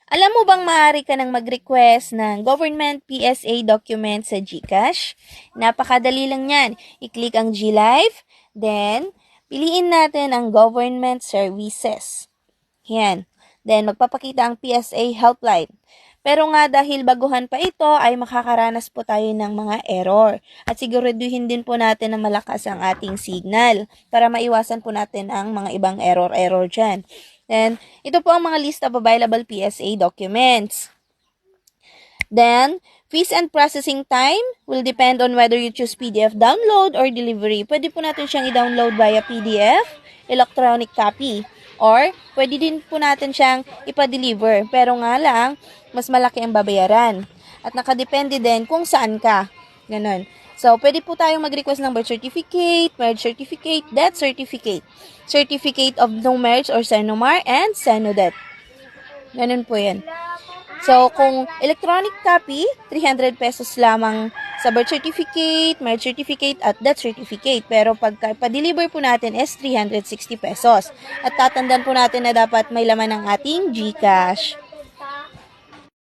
Alam mo bang maaari ka nang mag-request ng government PSA document sa GCash? Napakadali lang yan. I-click ang GLive, then piliin natin ang government services. Yan. Then magpapakita ang PSA helpline. Pero nga dahil baguhan pa ito ay makakaranas po tayo ng mga error. At siguraduhin din po natin na malakas ang ating signal para maiwasan po natin ang mga ibang error dyan. Then, ito po ang mga list of available PSA documents. Then, fees and processing time will depend on whether you choose PDF download or delivery. Pwede po natin siyang i-download via PDF, electronic copy, or pwede din po natin siyang ipa-deliver. Pero nga lang, mas malaki ang babayaran. At nakadepende din kung saan ka. Ganon. So, pwede po tayong mag-request ng birth certificate, marriage certificate, death certificate, certificate of no marriage or Senomar, and Senodeath. Ganun po yan. So, kung electronic copy, 300 pesos lamang sa birth certificate, marriage certificate, at death certificate. Pero pagka pa-deliver po natin is 360 pesos. At tatandaan po natin na dapat may laman ng ating GCash.